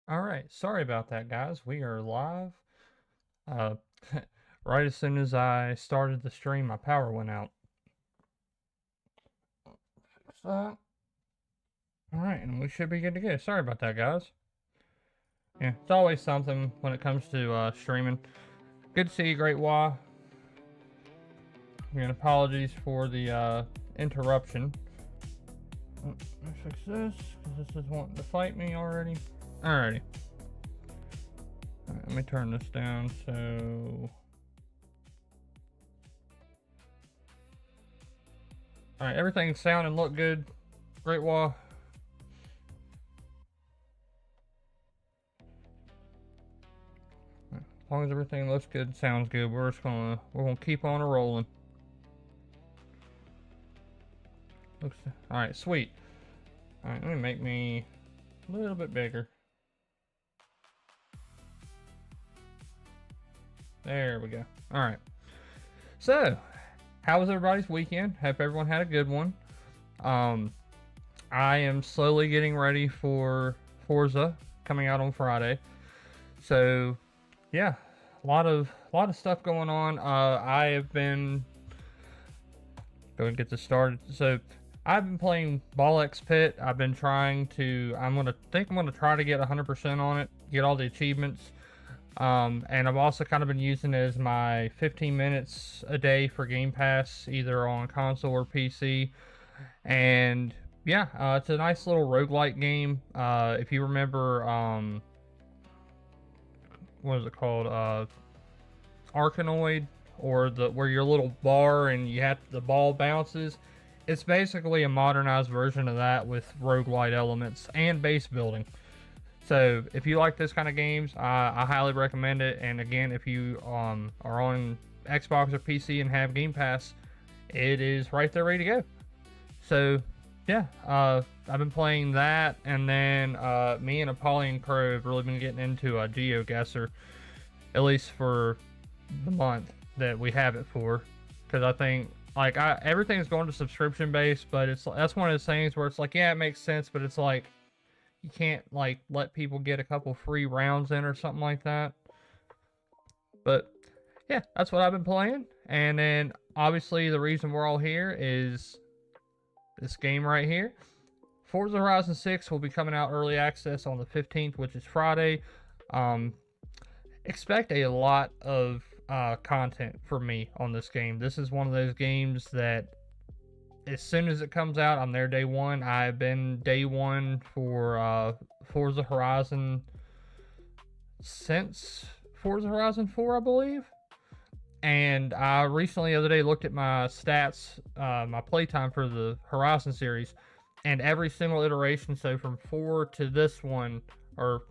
All right, sorry about that, guys. We are live. Uh, right as soon as I started the stream, my power went out. Fix that. All right, and we should be good to go. Sorry about that, guys. Yeah, it's always something when it comes to streaming. Good to see you, Great Wah. Again, apologies for the interruption. Let me fix this, because this is wanting to fight me already. Alrighty. All right, let me turn this down so... Alright, everything's sound and look good. Great Wall. As long as everything looks good and sounds good, we're gonna keep on rolling. Looks alright, sweet. Alright, let me make me a little bit bigger. There we go. Alright. So, how was everybody's weekend? Hope everyone had a good one. I am slowly getting ready for Forza coming out on Friday. So, yeah, a lot of stuff going on. I have been go and get this started. So, I've been playing Ball X Pit. I've been trying to. I'm gonna try to get 100% on it, get all the achievements. And I've also kind of been using it as my 15 minutes a day for Game Pass, either on console or PC. And yeah, it's a nice little roguelike game. If you remember, what is it called? Arkanoid, or the where your little bar and the ball bounces. It's basically a modernized version of that with roguelite elements and base building. So if you like this kind of games, I highly recommend it. And again, if you are on Xbox or PC and have Game Pass, it is right there ready to go. So yeah, I've been playing that, and then me and Apollyon Crow have really been getting into a GeoGuessr, at least for the month that we have it for, because I think like everything's going to subscription based, but that's one of those things where it's like, yeah, it makes sense, but it's like you can't like let people get a couple free rounds in or something like that. But yeah, that's what I've been playing. And then obviously the reason we're all here is this game right here. Forza Horizon 6 will be coming out early access on the 15th, which is Friday. Expect a lot of content from me on this game. This is one of those games that as soon as it comes out, I'm there day one. I've been day one for Forza Horizon since Forza Horizon 4, I believe. And I recently, the other day, looked at my stats, my playtime for the Horizon series, and every single iteration, so from 4 to this one, or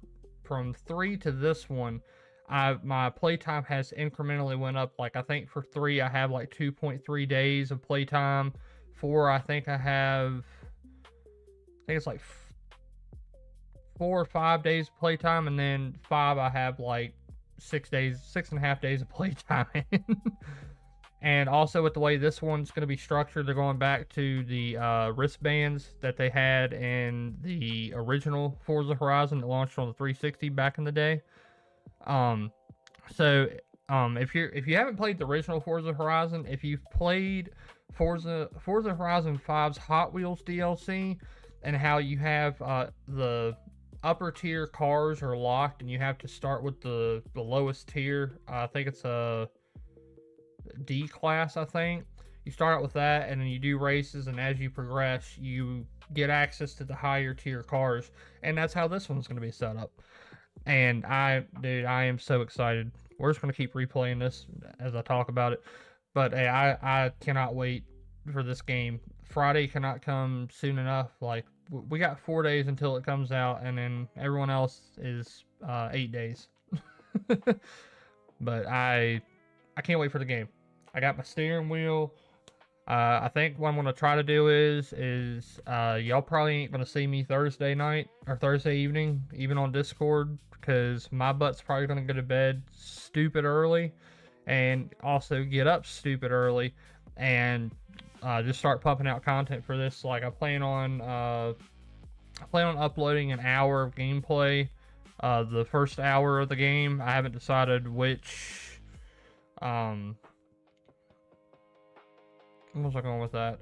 from 3 to this one, my playtime has incrementally went up. Like, I think for 3, I have like 2.3 days of playtime. 4, I think it's like 4 or 5 days of playtime, and then 5, I have like 6.5 days of playtime. And also with the way this one's going to be structured, they're going back to the wristbands that they had in the original Forza Horizon that launched on the 360 back in the day. So if you haven't played the original Forza Horizon, if you've played Forza Horizon 5's Hot Wheels DLC, and how you have the upper tier cars are locked and you have to start with the lowest tier. I think it's a D class, I think. You start out with that, and then you do races, and as you progress, you get access to the higher tier cars, and that's how this one's going to be set up. And I am so excited. We're just going to keep replaying this as I talk about it, but hey, I cannot wait for this game. Friday cannot come soon enough. Like, we got 4 days until it comes out, and then everyone else is 8 days. But I can't wait for the game. I got my steering wheel. I think what I'm gonna try to do is y'all probably ain't gonna see me Thursday night or Thursday evening, even on Discord, because my butt's probably gonna go to bed stupid early, and also get up stupid early, and just start pumping out content for this. Like, I plan on uploading an hour of gameplay the first hour of the game. I haven't decided which. What was I going with that?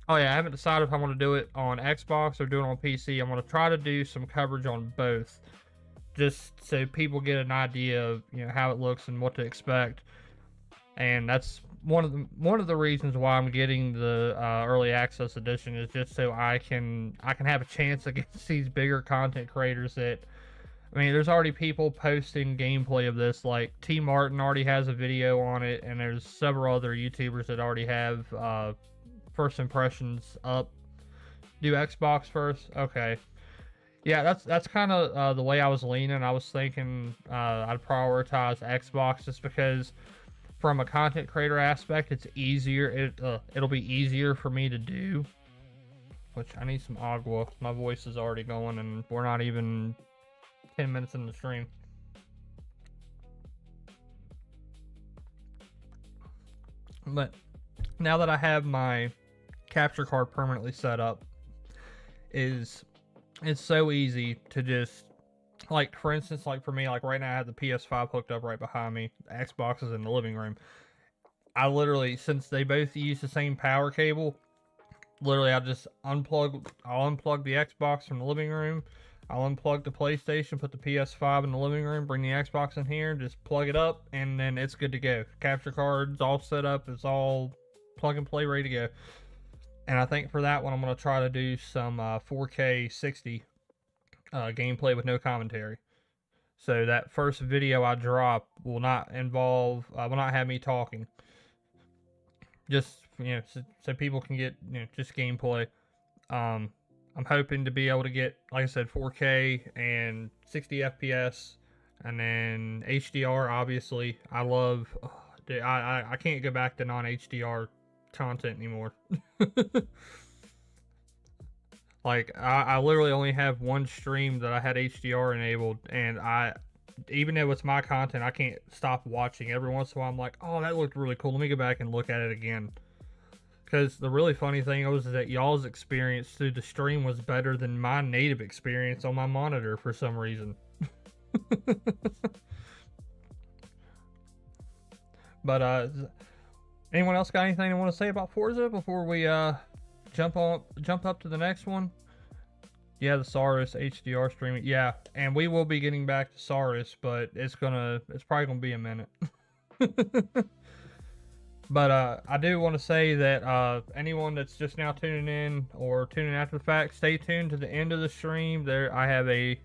Oh yeah, I haven't decided if I want to do it on Xbox or do it on PC. I'm going to try to do some coverage on both, just so people get an idea of, you know, how it looks and what to expect. And that's one of the reasons why I'm getting the early access edition, is just so I can have a chance against these bigger content creators that, I mean, there's already people posting gameplay of this. Like T Martin already has a video on it, and there's several other YouTubers that already have first impressions up. Do Xbox first? Okay. Yeah, that's kind of the way I was leaning. I was thinking I'd prioritize Xbox, just because from a content creator aspect, it's easier. It'll be easier for me to do. Which, I need some agua. My voice is already going, and we're not even 10 minutes in the stream. But now that I have my capture card permanently set up, it's so easy to just, like, for instance, like for me, like right now I have the PS5 hooked up right behind me. The Xbox is in the living room. I literally, since they both use the same power cable, literally I'll unplug the Xbox from the living room. I'll unplug the PlayStation, put the PS5 in the living room, bring the Xbox in here, just plug it up, and then it's good to go. Capture card's all set up, it's all plug and play, ready to go. And I think for that one, I'm going to try to do some 4K 60 gameplay with no commentary. So that first video I drop will not have me talking. Just, you know, so people can get, you know, just gameplay. I'm hoping to be able to get, like I said, 4K and 60 FPS, and then HDR. Obviously, I love. Dude, I can't go back to non-HDR content anymore. Like, I literally only have one stream that I had HDR enabled, and even though it's my content, I can't stop watching. Every once in a while, I'm like, oh, that looked really cool. Let me go back and look at it again. Because the really funny thing was that y'all's experience through the stream was better than my native experience on my monitor for some reason. But anyone else got anything they want to say about Forza before we jump up to the next one? Yeah, the Saurus HDR streaming. Yeah, and we will be getting back to Saurus, but it's probably gonna be a minute. But I do want to say that anyone that's just now tuning in or tuning after the fact, stay tuned to the end of the stream. There, I have a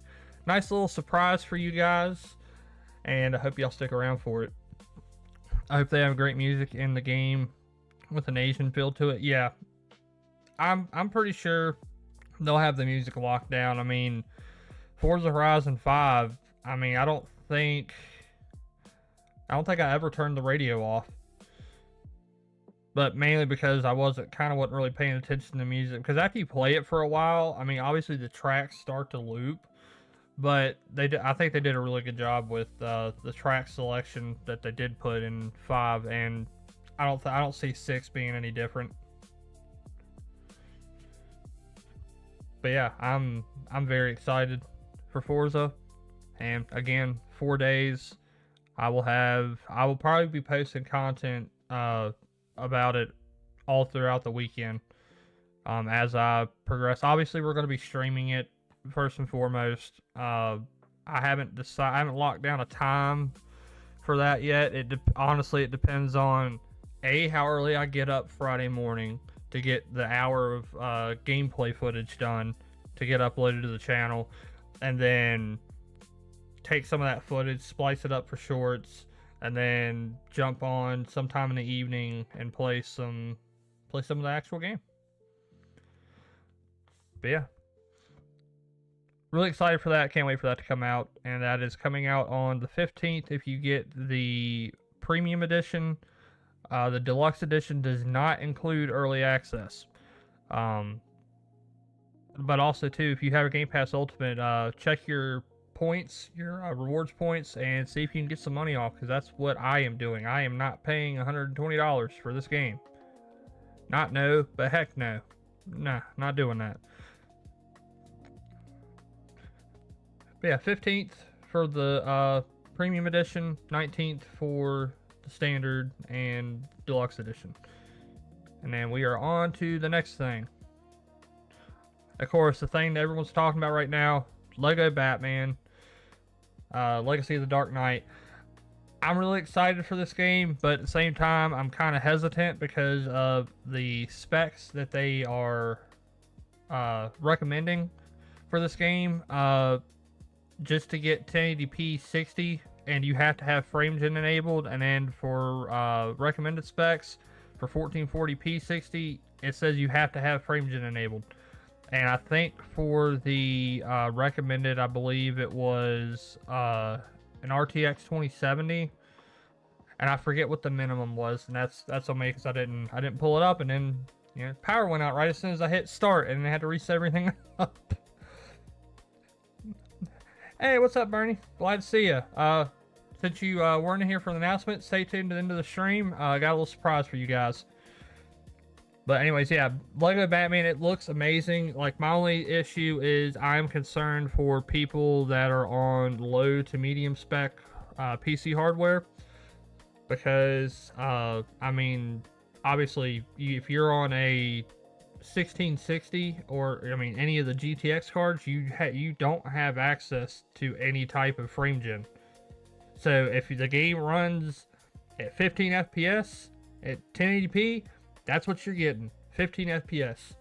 nice little surprise for you guys, and I hope y'all stick around for it. I hope they have great music in the game with an Asian feel to it. Yeah, I'm pretty sure they'll have the music locked down. I mean, Forza Horizon 5. I mean, I don't think I ever turned the radio off. But mainly because I wasn't really paying attention to music. Because after you play it for a while, I mean, obviously the tracks start to loop, but I think they did a really good job with the track selection that they did put in 5, and I don't see 6 being any different. But yeah, I'm very excited for Forza, and again, 4 days. I will probably be posting content about it all throughout the weekend as I progress. Obviously, we're going to be streaming it first and foremost. I haven't locked down a time for that yet. Honestly, it depends on how early I get up Friday morning to get the hour of gameplay footage done to get uploaded to the channel, and then take some of that footage, splice it up for shorts, and then jump on sometime in the evening and play some of the actual game. But yeah, really excited for that. Can't wait for that to come out, and that is coming out on the 15th. If you get the premium edition, the deluxe edition does not include early access. But also too, if you have a Game Pass Ultimate, check your points, your rewards points, and see if you can get some money off, because that's what I am doing. I am not paying $120 for this game. Not no, but heck no. Nah, not doing that. But yeah, 15th for the premium edition, 19th for the standard and deluxe edition. And then we are on to the next thing. Of course, the thing that everyone's talking about right now, Lego Batman, Legacy of the Dark Knight. I'm really excited for this game, but at the same time, I'm kind of hesitant because of the specs that they are recommending for this game. Just to get 1080p 60, and you have to have frame gen enabled, and then for recommended specs for 1440p 60, it says you have to have frame gen enabled. And I think for the recommended, I believe it was an RTX 2070, and I forget what the minimum was, and that's on me because I didn't pull it up, and then power went out right as soon as I hit start, and I had to reset everything up. Hey, what's up, Bernie? Glad to see you. Since you weren't here for the announcement, stay tuned to the end of the stream. I got a little surprise for you guys. But anyways, yeah, Lego Batman, it looks amazing. Like, my only issue is I'm concerned for people that are on low to medium spec PC hardware. Because, I mean, obviously, if you're on a 1660 or, I mean, any of the GTX cards, you don't have access to any type of frame gen. So if the game runs at 15 FPS at 1080p, that's what you're getting, 15 FPS,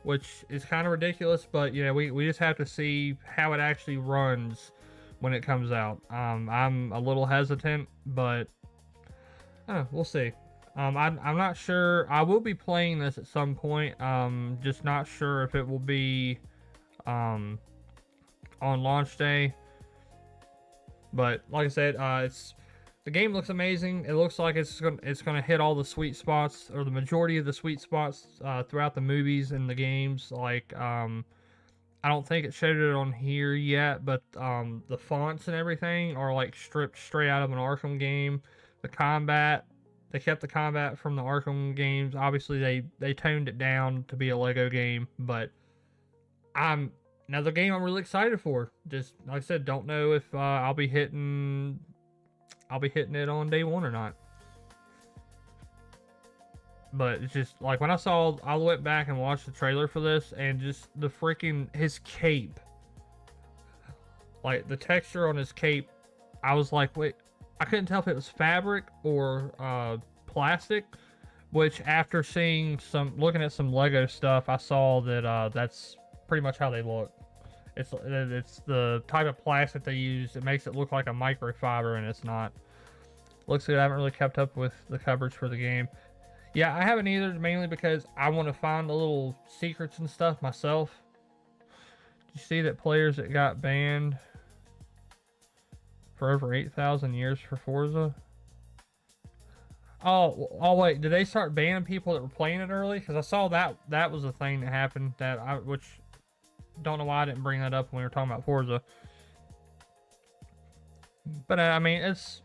which is kind of ridiculous, but we just have to see how it actually runs when it comes out. I'm a little hesitant, but we'll see. I'm not sure. I will be playing this at some point. Just not sure if it will be on launch day. But like I said, the game looks amazing. It looks like it's gonna hit all the sweet spots, or the majority of the sweet spots throughout the movies and the games. Like I don't think it showed it on here yet, but the fonts and everything are like stripped straight out of an Arkham game. The combat, they kept the combat from the Arkham games. Obviously, they toned it down to be a Lego game, but another game I'm really excited for. Just like I said, don't know if I'll be hitting it on day one or not. But it's just like when I went back and watched the trailer for this, and just the freaking his cape, like the texture on his cape, I was like, wait, I couldn't tell if it was fabric or plastic. Which after looking at some Lego stuff, I saw that that's pretty much how they look. It's the type of plastic they use. It makes it look like a microfiber, and it's not. Looks good. I haven't really kept up with the coverage for the game. Yeah, I haven't either, mainly because I want to find the little secrets and stuff myself. Did you see that players that got banned for over 8,000 years for Forza? Oh wait, did they start banning people that were playing it early? Because I saw that was a thing that happened, which don't know why I didn't bring that up when we were talking about Forza. But I mean, it's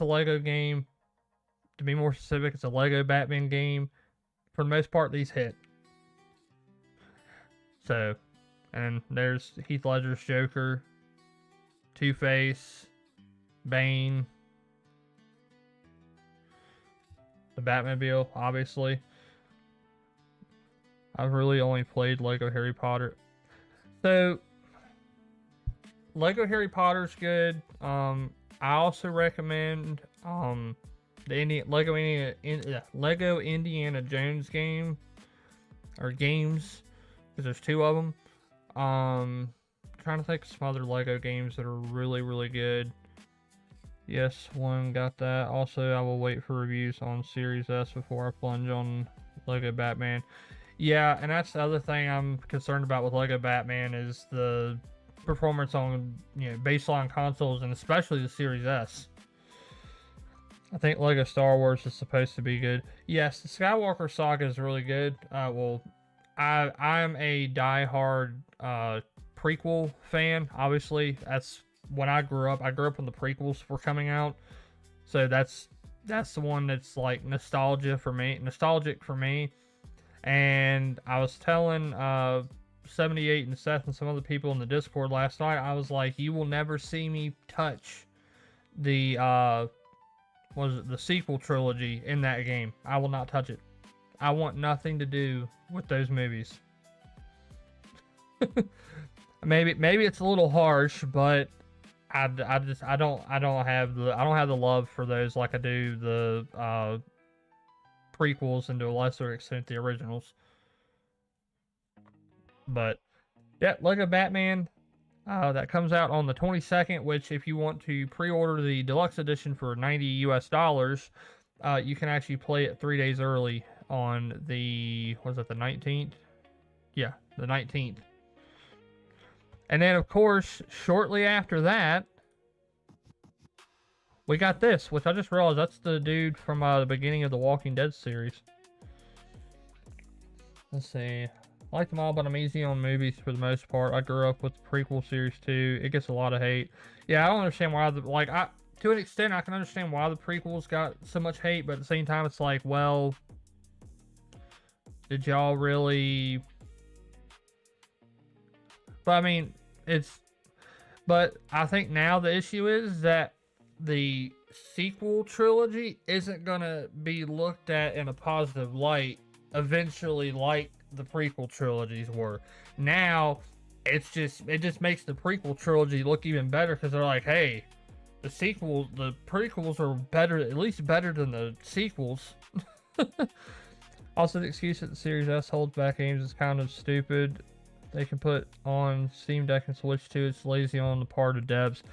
a Lego game. To be more specific, it's a Lego Batman game. For the most part, these hit. So, and there's Heath Ledger's Joker, Two-Face, Bane, the Batmobile, obviously. I've really only played Lego Harry Potter. So, Lego Harry Potter's good. I also recommend the Lego Indiana Jones game, or games, because there's two of them. Trying to think of some other Lego games that are really, really good. Yes, one got that. Also, I will wait for reviews on Series S before I plunge on Lego Batman. Yeah, and that's the other thing I'm concerned about with Lego Batman is the performance on baseline consoles, and especially the Series S. I think Lego Star Wars is supposed to be good. Yes, the Skywalker Saga is really good. Well, I'm a diehard prequel fan. Obviously, that's when I grew up. I grew up when the prequels were coming out, so that's the one that's like nostalgic for me. And I was telling 78 and Seth and some other people in the Discord last night. I was like, you will never see me touch the the sequel trilogy in that game. I will not touch it. I want nothing to do with those movies. maybe it's a little harsh, but I don't have the love for those like I do the prequels and to a lesser extent the originals. But yeah, Lego Batman. That comes out on the 22nd, which if you want to pre-order the deluxe edition for $90 US, you can actually play it 3 days early on the, was it the 19th? Yeah, the 19th. And then, of course, shortly after that, we got this, which I just realized that's the dude from the beginning of the Walking Dead series. Let's see. I like them all, but I'm easy on movies for the most part. I grew up with the prequel series too. It gets a lot of hate. Yeah, I don't understand why to an extent I can understand why the prequels got so much hate, but at the same time it's like, well, did y'all really? But I mean, but I think now the issue is that the sequel trilogy isn't gonna be looked at in a positive light eventually like the prequel trilogies were. Now it just makes the prequel trilogy look even better because they're like, hey, the prequels are better, at least better than the sequels. Also, the excuse that the Series S holds back games is kind of stupid. They can put on Steam Deck and Switch too. It's lazy on the part of devs.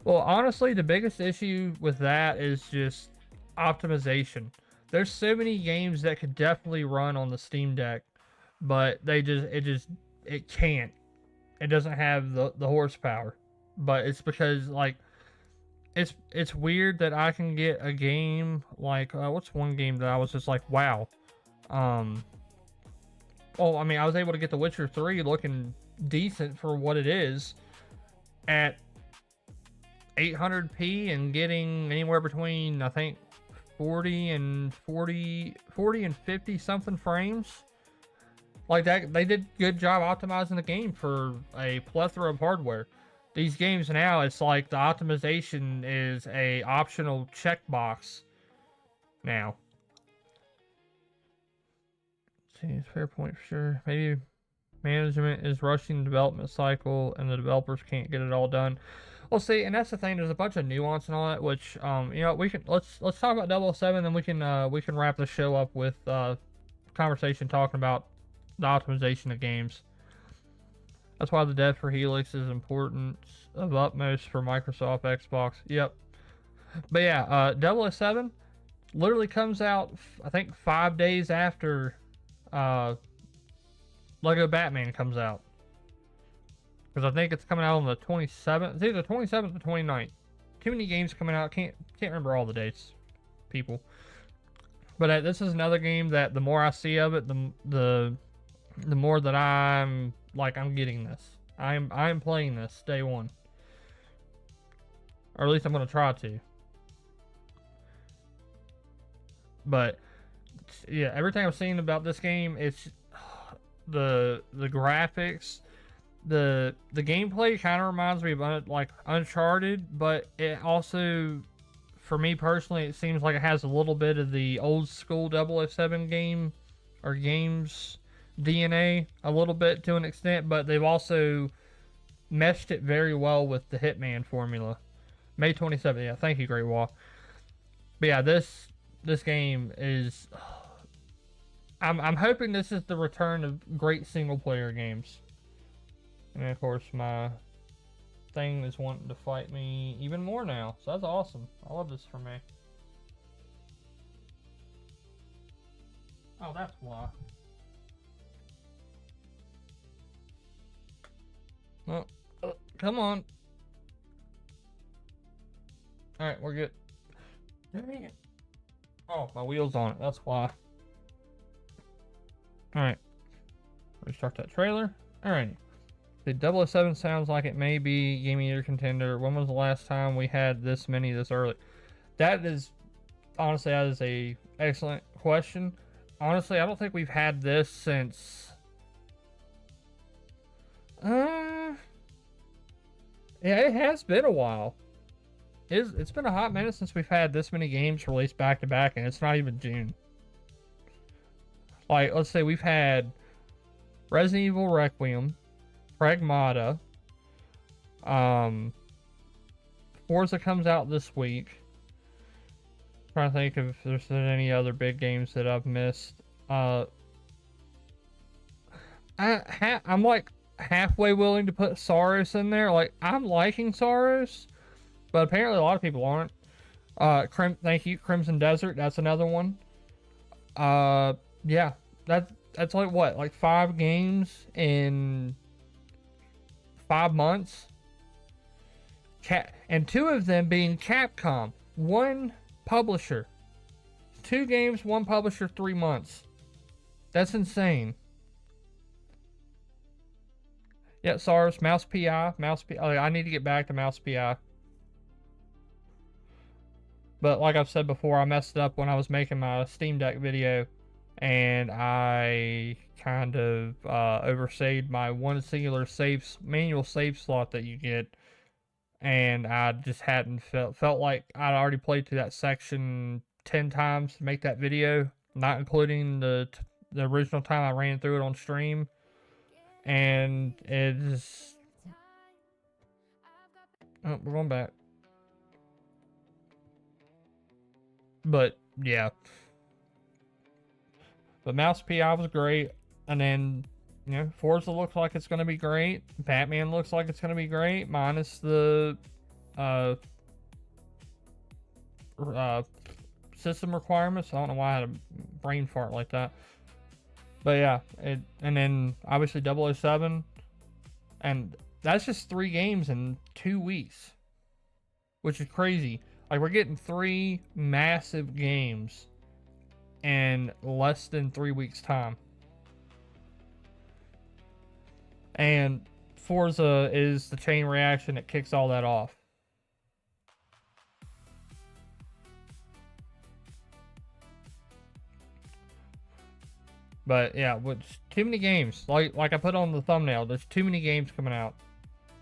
Well, honestly, the biggest issue with that is just optimization. There's so many games that could definitely run on the Steam Deck, but it can't. It doesn't have the horsepower. But it's because like it's weird that I can get a game like what's one game that I was just like, wow. Well, I mean, I was able to get The Witcher 3 looking decent for what it is at 800p and getting anywhere between, I think, 40 and 50 something frames. Like that, they did a good job optimizing the game for a plethora of hardware. These games now, it's like the optimization is a optional checkbox now. It's fair point for sure. Maybe management is rushing the development cycle and the developers can't get it all done. Well, see, and that's the thing. There's a bunch of nuance and all that, which you know, let's talk about 007, then we can wrap the show up with conversation talking about the optimization of games. That's why the dev for Helix is important of utmost for Microsoft Xbox. Yep. But yeah, 007 literally comes out, I think, 5 days after Lego Batman comes out. Because I think it's coming out on the 27th. It's either the 27th or 29th. Too many games coming out. Can't remember all the dates, people. But this is another game that the more I see of it, the more that I'm getting this. I'm playing this day one. Or at least I'm gonna try to. But yeah, everything I've seen about this game, it's the graphics, the gameplay kind of reminds me of like Uncharted, but it also, for me personally, it seems like it has a little bit of the old school 007 game or games DNA a little bit to an extent, but they've also meshed it very well with the Hitman formula. May 27th, yeah, thank you, Great Wall. But yeah, this game is, I'm hoping this is the return of great single player games. And of course my thing is wanting to fight me even more now, so that's awesome. I love this for me. Oh, that's why. Oh, come on. Alright, we're good. Dang it. Oh, my wheel's on it. That's why. Alright. Restart that trailer. Alrighty. The 007 sounds like it may be Game of the Year contender. When was the last time we had this many this early? That is, honestly, that is a excellent question. Honestly, I don't think we've had this since Yeah, it has been a while. It's been a hot minute since we've had this many games released back to back, and it's not even June. Like, let's say we've had Resident Evil Requiem, Pragmata, Forza comes out this week. Trying to think if there's any other big games that I've missed. I'm like halfway willing to put Soros in there. Like, I'm liking Soros, but apparently a lot of people aren't. Thank you, Crimson Desert. That's another one. Yeah, that's like what, like 5 games in 5 months. And 2 of them being Capcom. 1 publisher. 2 games, 1 publisher, 3 months. That's insane. Yeah, Soros, Mouse PI. Oh, I need to get back to Mouse PI. But like I've said before, I messed up when I was making my Steam Deck video. And I kind of overstayed my one singular manual save slot that you get. And I just hadn't felt like I'd already played through that section 10 times to make that video, not including the original time I ran through it on stream. And it's... Oh, we're going back. But, yeah. But Mouse PI was great. And then, you know, Forza looks like it's going to be great. Batman looks like it's going to be great. Minus the system requirements. I don't know why I had a brain fart like that. But yeah, and then obviously 007. And that's just 3 games in 2 weeks. Which is crazy. Like, we're getting 3 massive games in less than 3 weeks' time. And Forza is the chain reaction that kicks all that off. But yeah, too many games. Like I put on the thumbnail, there's too many games coming out.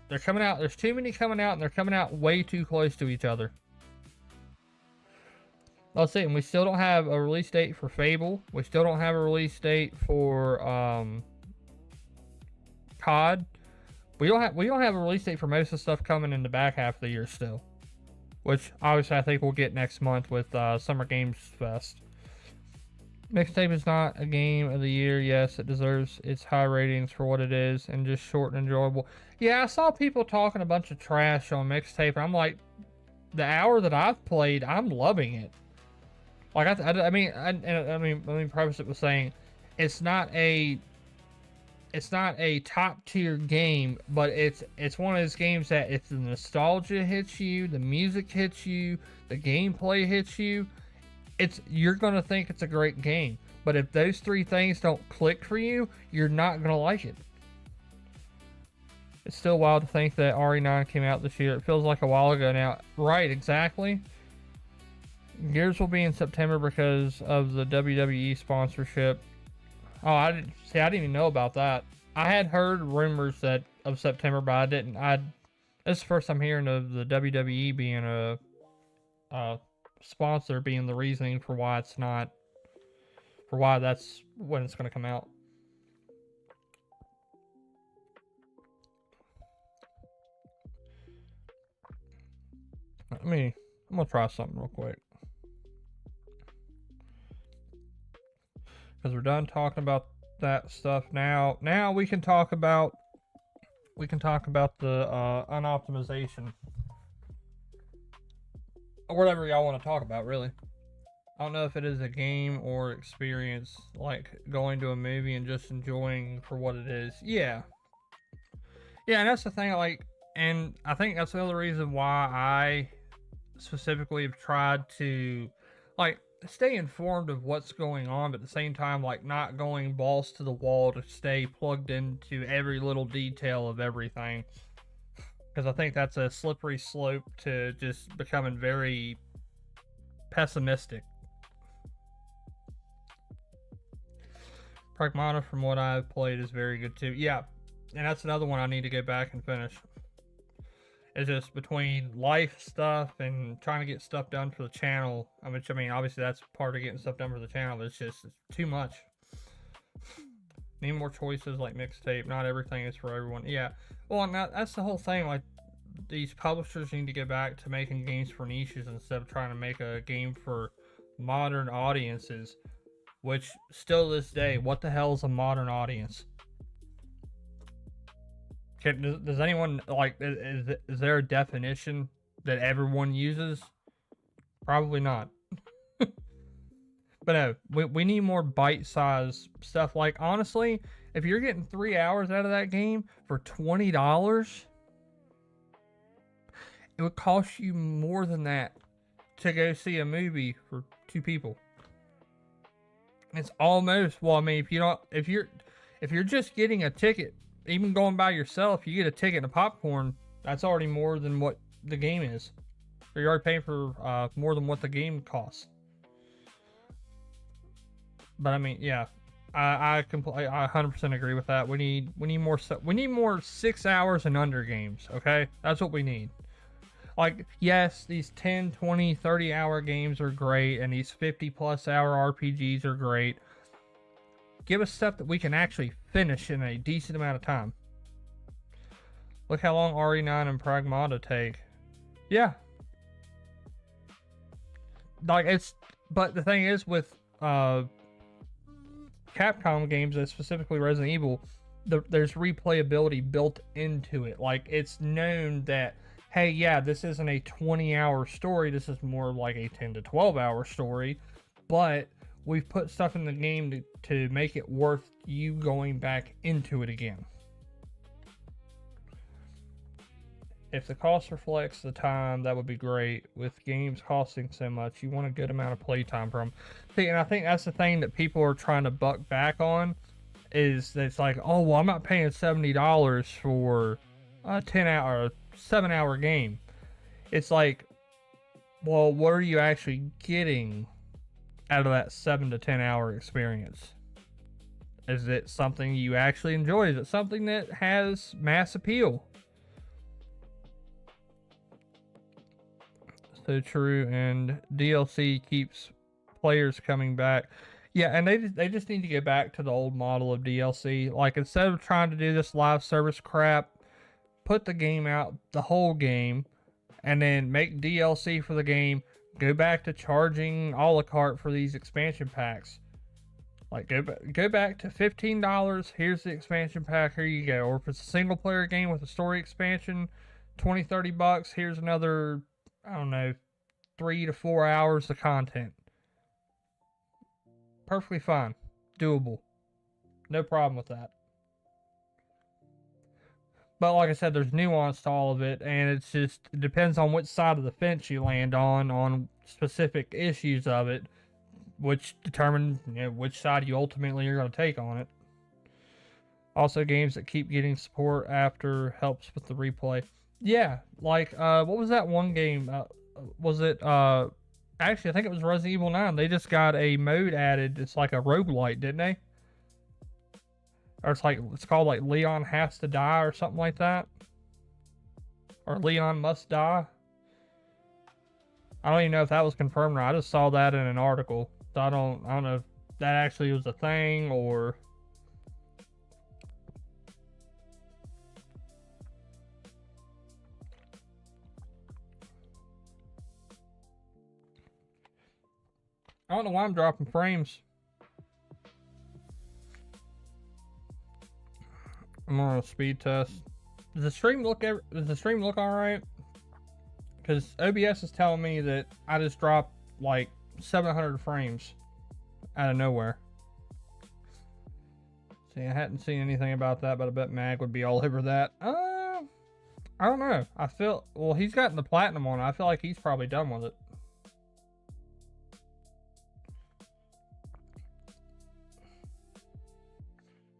They're coming out, there's too many coming out, and they're coming out way too close to each other. Let's see, and we still don't have a release date for Fable. We still don't have a release date for COD. We don't have a release date for most of the stuff coming in the back half of the year still. Which obviously I think we'll get next month with Summer Games Fest. Mixtape is not a game of the year. Yes, it deserves its high ratings for what it is and just short and enjoyable. Yeah, I saw people talking a bunch of trash on Mixtape, and I'm like, the hour that I've played, I'm loving it. Like, I mean, let me preface it with saying, it's not a top tier game, but it's one of those games that if the nostalgia hits you, the music hits you, the gameplay hits you, you're gonna think it's a great game. But if those 3 things don't click for you, you're not gonna like it. It's still wild to think that RE9 came out this year. It feels like a while ago now. Right, exactly. Gears will be in September because of the WWE sponsorship. Oh, I didn't even know about that. I had heard rumors of September, but I didn't. This is the first I'm hearing of the WWE being a sponsor, being the reasoning for why it's not, for why that's when it's going to come out. I'm gonna try something real quick. Because we're done talking about that stuff now. Now we can talk about the unoptimization. Or whatever y'all want to talk about, really. I don't know if it is a game or experience, like going to a movie and just enjoying for what it is. Yeah. Yeah, and that's the thing, like, and I think that's the other reason why I specifically have tried to, like, stay informed of what's going on, but at the same time, like, not going balls to the wall to stay plugged into every little detail of everything. Because I think that's a slippery slope to just becoming very pessimistic. Pragmata, from what I've played, is very good too. Yeah, and that's another one I need to go back and finish. It's just between life stuff and trying to get stuff done for the channel. Which, I mean, obviously that's part of getting stuff done for the channel, but it's too much. Need more choices like Mixtape. Not everything is for everyone. Yeah. Well, that's the whole thing. Like, these publishers need to get back to making games for niches instead of trying to make a game for modern audiences. Which, still to this day, what the hell is a modern audience? Does anyone, like, is there a definition that everyone uses? Probably not. But no, we need more bite-sized stuff. Like, honestly, if you're getting 3 hours out of that game for $20, it would cost you more than that to go see a movie for 2 people. It's almost, well, I mean, if you're just getting a ticket, even going by yourself, you get a ticket and a popcorn, that's already more than what the game is. So you're already paying for more than what the game costs. But I mean, yeah, I 100% agree with that. We need more 6 hours and under games. Okay, that's what we need. Like, yes, these 10, 20, 30 hour games are great, and these 50+ hour RPGs are great. Give us stuff that we can actually finish in a decent amount of time. Look how long RE9 and Pragmata take. Yeah. Like, but the thing is with Capcom games, specifically Resident Evil, there's replayability built into it. Like, it's known that, hey, yeah, this isn't a 20-hour story. This is more like a 10 to 12-hour story. But we've put stuff in the game to make it worth you going back into it again. If the cost reflects the time, that would be great. With games costing so much, you want a good amount of playtime from them. See, and I think that's the thing that people are trying to buck back on, is that it's like, oh, well, I'm not paying $70 for a 7-hour game. It's like, well, what are you actually getting out of that 7 to 10 hour experience? Is it something you actually enjoy? Is it something that has mass appeal? So true. And DLC keeps players coming back. Yeah, and they just need to get back to the old model of DLC. Like, instead of trying to do this live service crap, put the game out, the whole game, and then make DLC for the game. Go back to charging a la carte for these expansion packs. Like, go back to $15. Here's the expansion pack. Here you go. Or if it's a single player game with a story expansion, $20-$30. Here's another, I don't know, 3 to 4 hours of content. Perfectly fine. Doable. No problem with that. But like I said, there's nuance to all of it, and it depends on which side of the fence you land on specific issues of it, which determine, which side you ultimately are going to take on it. Also, games that keep getting support after helps with the replay. Yeah, like, what was that one game? Was it, actually, I think it was Resident Evil 9. They just got a mode added. It's like a roguelite, didn't they? Or it's called like Leon Has to Die or something like that. Or Leon Must Die. I don't even know if that was confirmed or not. I just saw that in an article. So I don't know if that actually was a thing or... I don't know why I'm dropping frames. I'm on a speed test. Does the stream look alright? Because OBS is telling me that I just dropped like 700 frames out of nowhere. See, I hadn't seen anything about that, but I bet Mag would be all over that. I don't know. Well, he's gotten the platinum on it. I feel like he's probably done with it.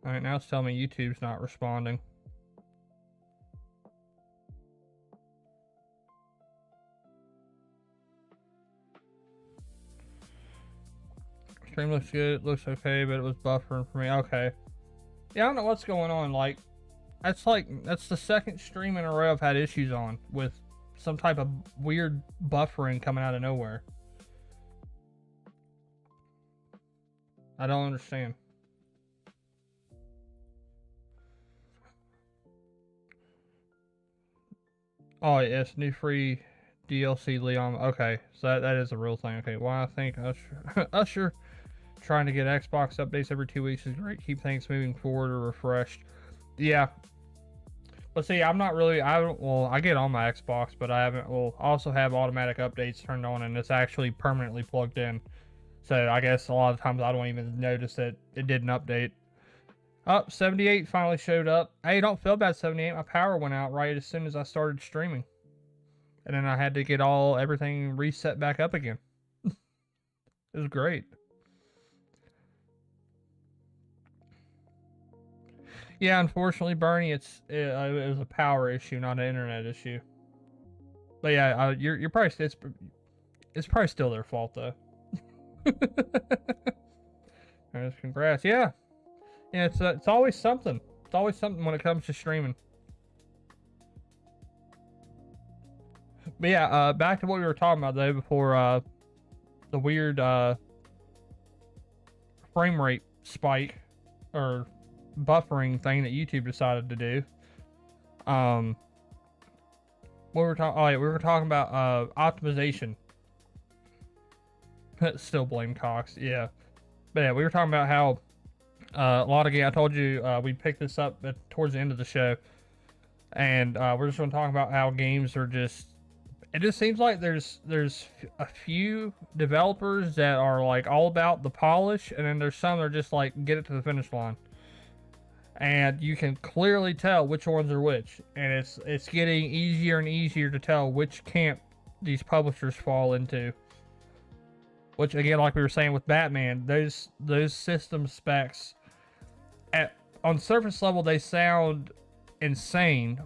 Alright, now it's telling me YouTube's not responding. Stream looks good, it looks okay, but it was buffering for me. Okay. Yeah, I don't know what's going on. Like, that's the second stream in a row I've had issues on with some type of weird buffering coming out of nowhere. I don't understand. Oh yes, new free DLC Leon. Okay, so that is a real thing. Okay, well I think Usher trying to get Xbox updates every 2 weeks is great. Keep things moving forward or refreshed. Yeah. But see, I'm not really, I get on my Xbox, but I haven't, I also have automatic updates turned on and it's actually permanently plugged in. So I guess a lot of times I don't even notice that it didn't update. Oh, 78 finally showed up. Hey, don't feel bad, 78. My power went out right as soon as I started streaming. And then I had to get everything reset back up again. It was great. Yeah, unfortunately, Bernie, it was a power issue, not an internet issue. But yeah, you're probably it's probably still their fault though. Congrats, yeah. Yeah, it's always something. It's always something when it comes to streaming. But yeah, back to what we were talking about though before the weird frame rate spike or buffering thing that YouTube decided to do. What we were talking? Oh yeah, we were talking about optimization. Still blame Cox, yeah. But yeah, we were talking about how a lot of games. I told you we picked this up towards the end of the show, and we're just going to talk about how games are just. It just seems like there's a few developers that are like all about the polish, and then there's some that are just like get it to the finish line. And you can clearly tell which ones are which, and it's getting easier and easier to tell which camp these publishers fall into. Which again, like we were saying with Batman, those system specs on surface level they sound insane,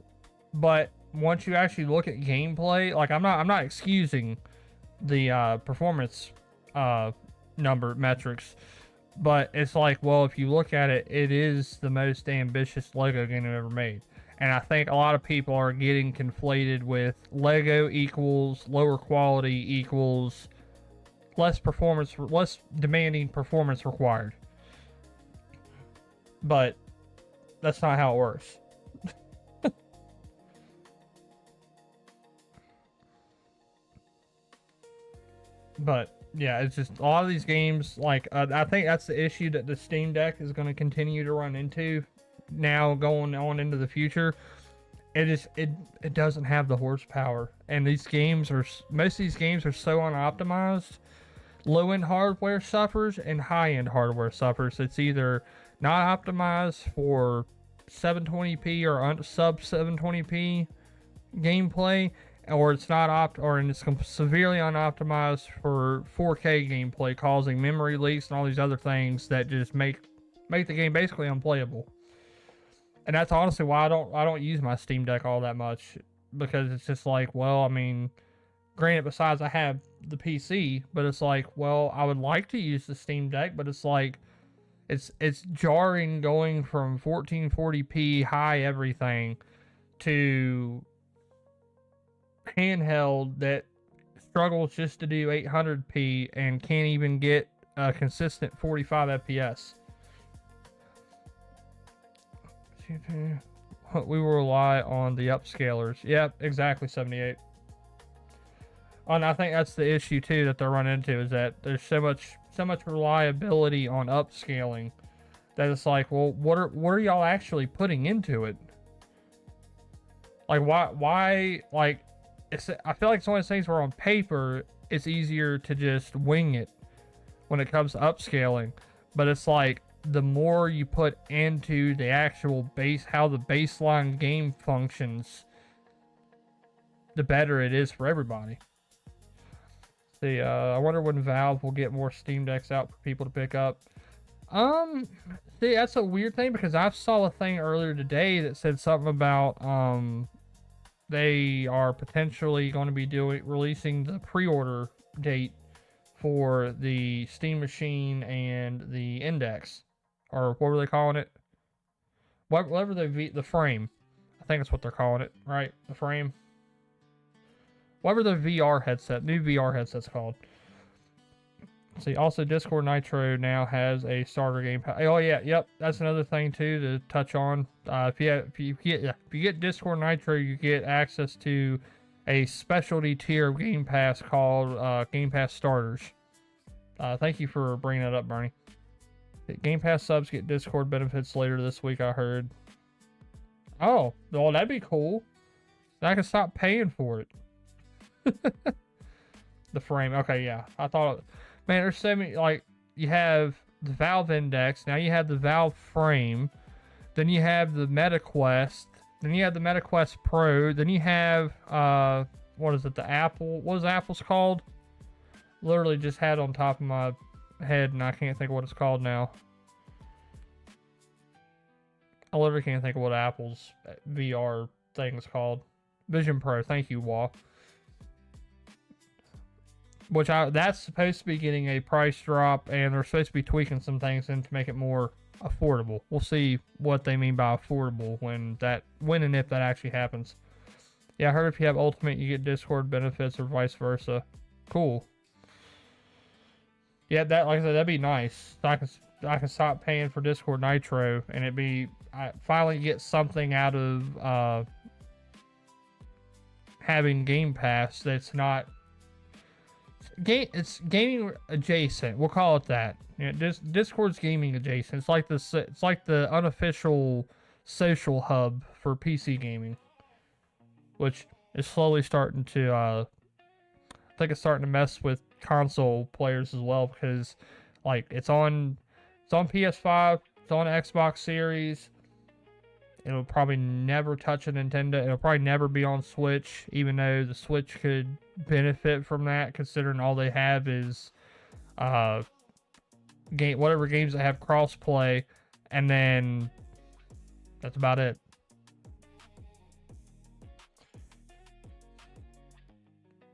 but once you actually look at gameplay, like I'm not excusing the performance number metrics, but it's like, well, if you look at it, it is the most ambitious Lego game I've ever made. And I think a lot of people are getting conflated with Lego equals lower quality equals less demanding performance required. But that's not how it works. But yeah, it's just a lot of these games, like I think that's the issue that the Steam Deck is going to continue to run into now going on into the future. It doesn't have the horsepower, and most of these games are so unoptimized. Low-end hardware suffers and high-end hardware suffers. It's either not optimized for 720p or sub 720p gameplay, or it's severely unoptimized for 4K gameplay, causing memory leaks and all these other things that just make the game basically unplayable. And that's honestly why I don't use my Steam Deck all that much, because it's just like, well, I mean, granted, besides I have the PC, but it's like, well, I would like to use the Steam Deck, but it's like it's jarring going from 1440p high everything to handheld that struggles just to do 800p and can't even get a consistent 45 FPS. We will rely on the upscalers. Yep, exactly, 78. And I think that's the issue too that they're running into, is that there's so much reliability on upscaling that it's like, well, what are y'all actually putting into it? Like why like I feel like it's one of those things where on paper it's easier to just wing it when it comes to upscaling, but it's like the more you put into the actual how the baseline game functions, the better it is for everybody. See, I wonder when Valve will get more Steam Decks out for people to pick up. See, that's a weird thing, because I saw a thing earlier today that said something about they are potentially going to be releasing the pre-order date for the Steam Machine and the Index, or what were they calling it? Whatever the frame. I think that's what they're calling it, right? The frame. Whatever the VR headset, new VR headset's called. See, also Discord Nitro now has a starter game. Oh yeah, yep, that's another thing too to touch on. If you get Discord Nitro, you get access to a specialty tier of Game Pass called Game Pass Starters. Thank you for bringing that up, Bernie. Game Pass subs get Discord benefits later this week, I heard. Oh, well, that'd be cool. I can stop paying for it. The frame. Okay, yeah. I thought, man, there's so many, like, you have the Valve Index, now you have the Valve frame, then you have the MetaQuest, then you have the MetaQuest Pro, then you have, what is it, the Apple, what is Apple's called? Literally just had it on top of my head and I can't think of what it's called now. I literally can't think of what Apple's VR thing is called. Vision Pro, thank you, Wall. Which that's supposed to be getting a price drop, and they're supposed to be tweaking some things in to make it more affordable. We'll see what they mean by affordable when and if that actually happens. Yeah, I heard if you have Ultimate, you get Discord benefits or vice versa. Cool. Yeah, that, like I said, that'd be nice. I can stop paying for Discord Nitro, and I finally get something out of having Game Pass that's not it's gaming adjacent. We'll call it that. You know, Discord's gaming adjacent. It's like the unofficial social hub for PC gaming, which is slowly starting to I think it's starting to mess with console players as well, because like it's on PS5, it's on Xbox Series. It'll probably never touch a Nintendo. It'll probably never be on Switch, even though the Switch could benefit from that, considering all they have is whatever games that have crossplay, and then that's about it.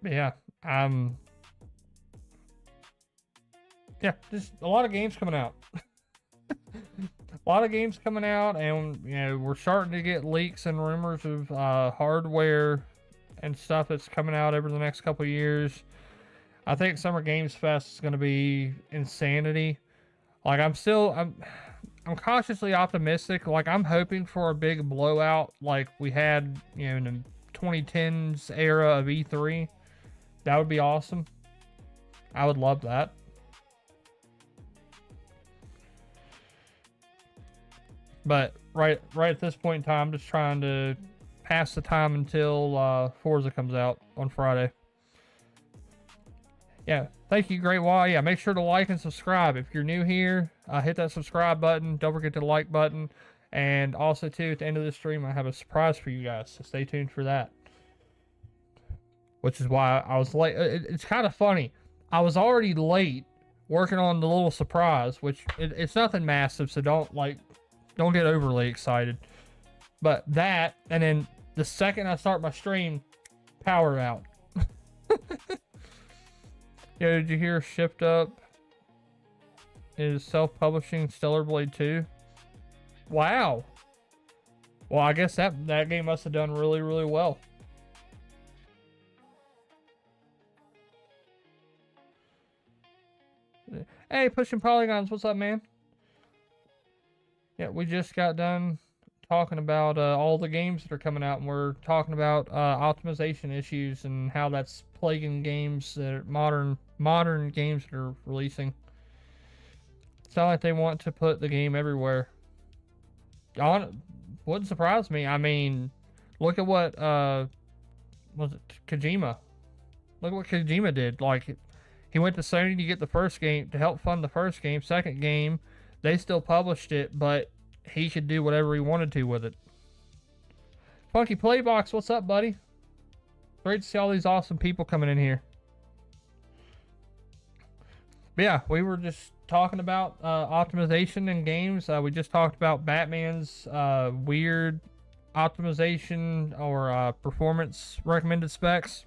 But yeah, yeah, just a lot of games coming out. A lot of games coming out, and you know, we're starting to get leaks and rumors of hardware and stuff that's coming out over the next couple of years. I think Summer Games Fest is going to be insanity. Like I'm cautiously optimistic. Like I'm hoping for a big blowout like we had, you know, in the 2010s era of E3. That would be awesome. I would love that. But right at this point in time, I'm just trying to pass the time until Forza comes out on Friday. Yeah, thank you, Great Wall. Yeah, make sure to like and subscribe. If you're new here, hit that subscribe button. Don't forget the like button. And also, too, at the end of the stream, I have a surprise for you guys, so stay tuned for that. Which is why I was late. It's kind of funny. I was already late working on the little surprise, which it's nothing massive, so don't get overly excited. But that, and then the second I start my stream, power out. Yo, did you hear Shipped Up is self-publishing Stellar Blade 2? Wow. Well, I guess that game must have done really, really well. Hey, Pushing Polygons, what's up, man? Yeah, we just got done talking about all the games that are coming out, and we're talking about optimization issues and how that's plaguing games that are modern games that are releasing. It's not like they want to put the game everywhere. Wouldn't surprise me. I mean, look at what was it, Kojima? Look at what Kojima did. Like, he went to Sony to get the first game, to help fund the first game. Second game, they still published it, but he could do whatever he wanted to with it. Funky Playbox, what's up, buddy? Great to see all these awesome people coming in here. But yeah, we were just talking about optimization in games. We just talked about Batman's weird optimization or performance recommended specs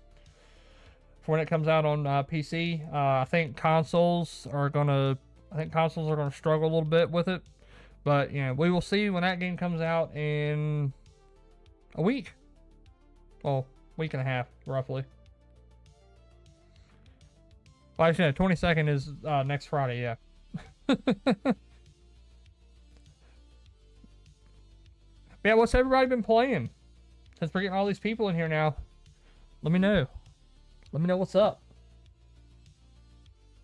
for when it comes out on PC. I think consoles are gonna struggle a little bit with it, but you know, we will see when that game comes out in A week. Well, week and a half, roughly. Well, actually, no, 22nd is next Friday, yeah. Yeah, what's everybody been playing? Since we're getting all these people in here now, let me know. Let me know what's up.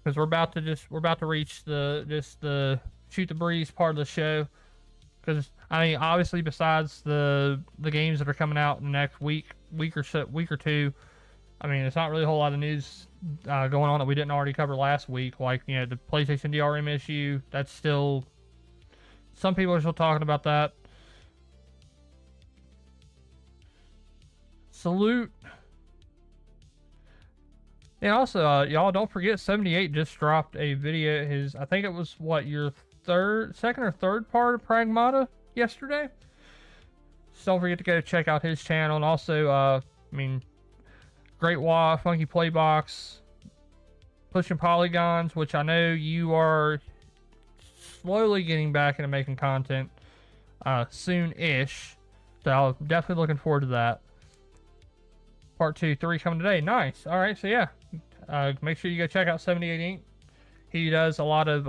Because we're about to reach the shoot the breeze part of the show. Because I mean, obviously, besides the games that are coming out in the next week or two, I mean, it's not really a whole lot of news going on that we didn't already cover last week. Like, you know, the PlayStation DRM issue. That's still, some people are still talking about that. Salute. And also, y'all don't forget, 78 just dropped a video. I think it was your second or third part of Pragmata yesterday. So don't forget to go check out his channel. And also, I mean, Great Wah, Funky Playbox, Pushing Polygons, which I know you are slowly getting back into making content soon-ish. So I'm definitely looking forward to that. Part 2, 3 coming today. Nice. All right, so yeah. Make sure you go check out 78 Inc. He does a lot of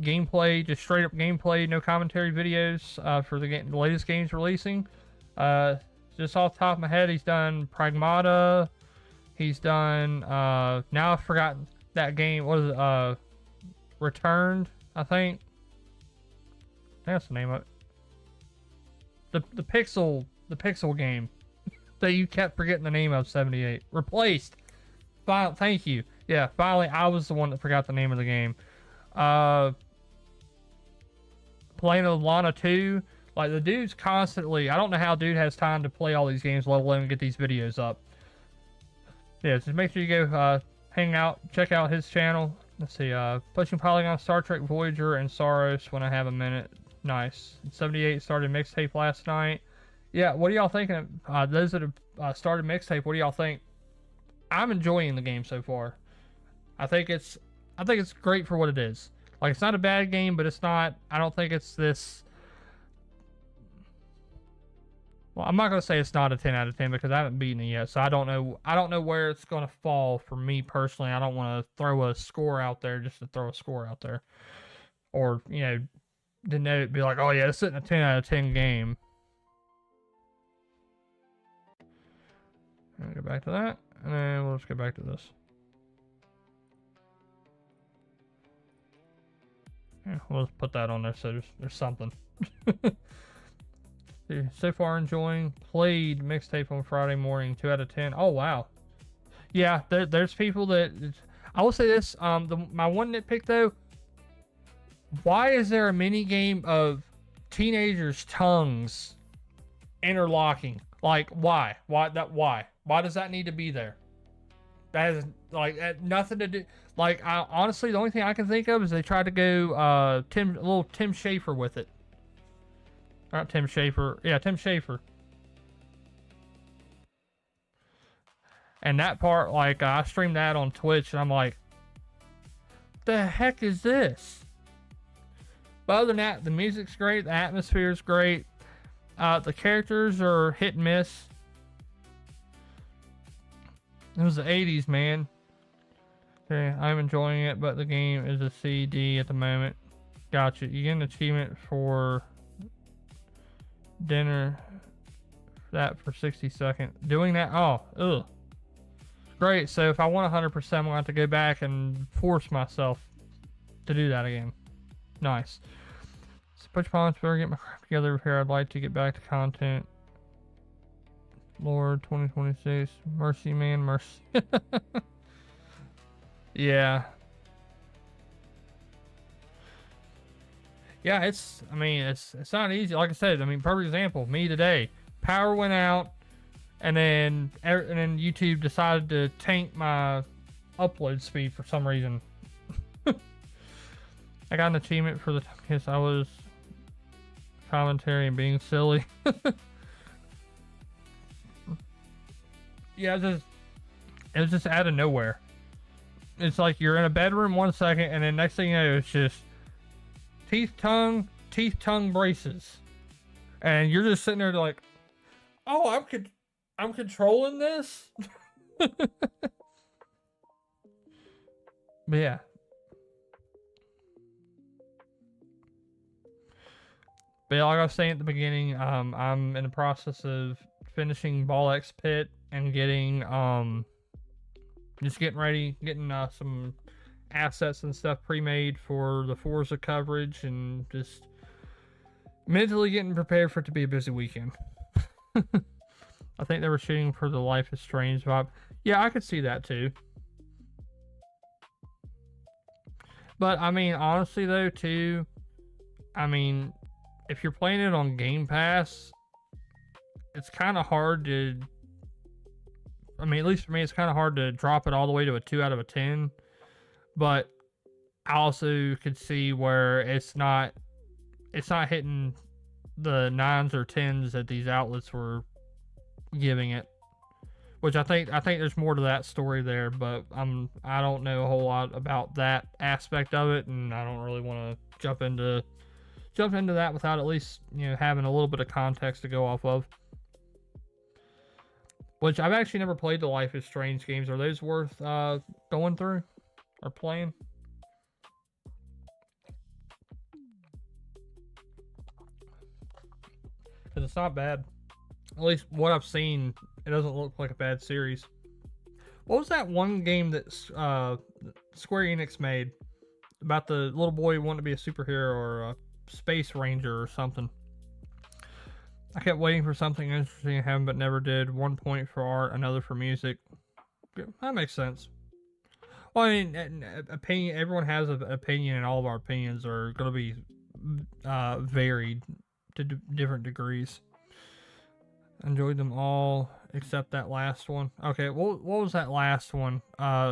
gameplay, just straight up gameplay, no commentary videos for the latest games releasing. Just off the top of my head, he's done Pragmata. He's done, now I've forgotten that game. What is it? Returned, I think. That's the name of it. The pixel game that you kept forgetting the name of. 78 Replaced. Thank you. Yeah, finally, I was the one that forgot the name of the game. Playing with Lana 2. Like, the dude's constantly, I don't know how dude has time to play all these games, let alone get these videos up. Yeah, just make sure you go hang out, check out his channel. Let's see, Pushing Polygon, Star Trek Voyager, and Saros when I have a minute. Nice. 78 started Mixtape last night. Yeah, what are y'all thinking of those that have started Mixtape? What do y'all think? I'm enjoying the game so far. I think it's great for what it is. Like, it's not a bad game, but it's not, I don't think it's this. Well, I'm not gonna say it's not a 10 out of 10 because I haven't beaten it yet, so I don't know where it's gonna fall for me personally. I don't want to throw a score out there just to throw a score out there, or you know, denote it, be like, oh yeah, it's sitting a 10 out of 10 game. I'll go back to that, and then we'll just go back to this. Yeah, we'll just put that on there so there's something. So far enjoying. Played Mixtape on Friday morning. 2 out of 10. Oh wow. Yeah, there's people that. I will say this. My one nitpick though. Why is there a mini game of teenagers' tongues interlocking? Like why? Why does that need to be there? That has like nothing to do. Like honestly, the only thing I can think of is they tried to go little Tim Schafer with it. Not Tim Schafer. Yeah, Tim Schafer. And that part, like, I streamed that on Twitch, and I'm like, the heck is this? But other than that, the music's great, the atmosphere's great, the characters are hit and miss. It was the 80s, man. Okay, I'm enjoying it, but the game is a CD at the moment. Gotcha. You get an achievement for dinner, that for 60 seconds. Doing that, oh, ugh. Great, so if I want 100%, I'm going to have to go back and force myself to do that again. Nice. So push pawns, better get my crap together here. I'd like to get back to content. Lord, 2026. Mercy, man, mercy. Yeah. Yeah, it's not easy. Like I said, I mean, perfect example, me today. Power went out, and then YouTube decided to tank my upload speed for some reason. I got an achievement for the because I was commentary and being silly. Yeah, it was just out of nowhere. It's like you're in a bedroom 1 second, and then next thing you know, it's just teeth tongue braces, and you're just sitting there like, oh, I'm controlling this. But yeah. But like I was saying at the beginning, I'm in the process of finishing Ball X Pit and getting just getting ready, getting some assets and stuff pre-made for the Forza coverage, and just mentally getting prepared for it to be a busy weekend. I think they were shooting for the Life is Strange vibe. Yeah, I could see that too. But I mean, honestly though, too, I mean, if you're playing it on Game Pass, it's kind of hard to. I mean, at least for me, it's kind of hard to drop it all the way to a 2 out of a 10. But I also could see where it's not hitting the 9s or 10s that these outlets were giving it. Which I think there's more to that story there, but I don't know a whole lot about that aspect of it, and I don't really want to jump into that without at least, having a little bit of context to go off of. Which I've actually never played the Life is Strange games. Are those worth going through or playing? Because it's not bad. At least what I've seen, it doesn't look like a bad series. What was that one game that Square Enix made about the little boy wanting to be a superhero or a space ranger or something? I kept waiting for something interesting to happen, but never did. 1 point for art, another for music. That makes sense. Well, I mean, opinion. Everyone has an opinion, and all of our opinions are going to be varied to different degrees. Enjoyed them all except that last one. Okay, what was that last one?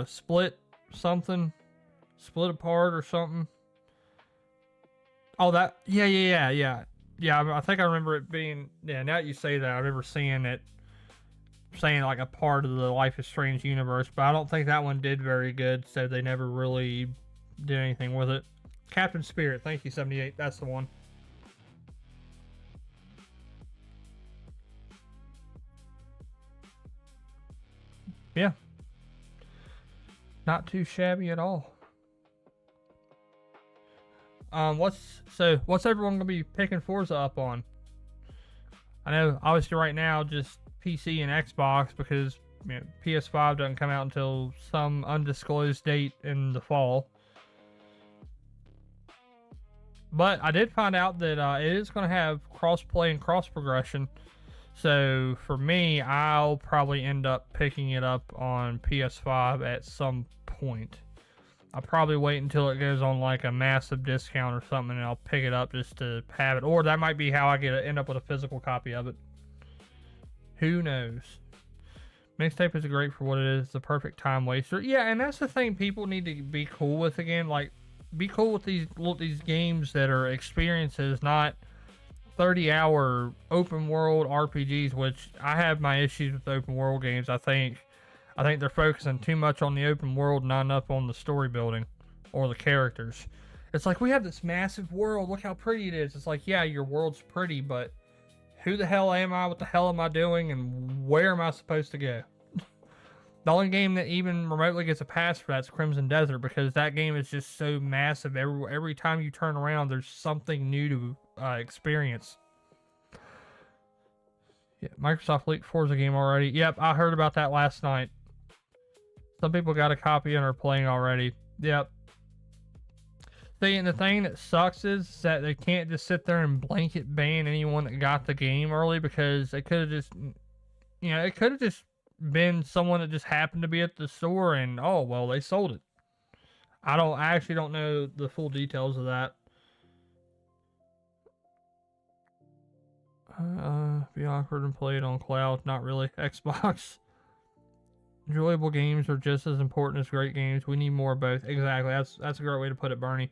Split something, split apart or something. Oh, that. Yeah. Yeah, I think I remember it being. Yeah, now that you say that, I remember seeing it, saying like a part of the Life is Strange universe, but I don't think that one did very good, so they never really did anything with it. Captain Spirit, thank you, 78. That's the one. Yeah. Not too shabby at all. What's everyone gonna be picking Forza up on? I know obviously right now just PC and Xbox, because PS5 doesn't come out until some undisclosed date in the fall. But I did find out that it is going to have cross-play and cross-progression. So for me, I'll probably end up picking it up on PS5 at some point. I'll probably wait until it goes on like a massive discount or something, and I'll pick it up just to have it. Or that might be how I end up with a physical copy of it. Who knows? Mixtape is great for what it is. It's the perfect time waster. Yeah, and that's the thing people need to be cool with again. Like, be cool with these games that are experiences, not 30-hour open world RPGs, which I have my issues with open world games. I think they're focusing too much on the open world, not enough on the story building or the characters. It's like, we have this massive world, look how pretty it is. It's like, yeah, your world's pretty, but who the hell am I? What the hell am I doing? And where am I supposed to go? The only game that even remotely gets a pass for that's Crimson Desert, because that game is just so massive. Every time you turn around, there's something new to experience. Yeah, Microsoft leaked Forza game already. Yep, I heard about that last night. Some people got a copy and are playing already. Yep. See, and the thing that sucks is that they can't just sit there and blanket ban anyone that got the game early, because they could have just, it could have just been someone that just happened to be at the store and, oh, well, they sold it. I actually don't know the full details of that. Be awkward and play it on cloud. Not really. Xbox. Enjoyable games are just as important as great games. We need more of both. Exactly. That's a great way to put it, Bernie.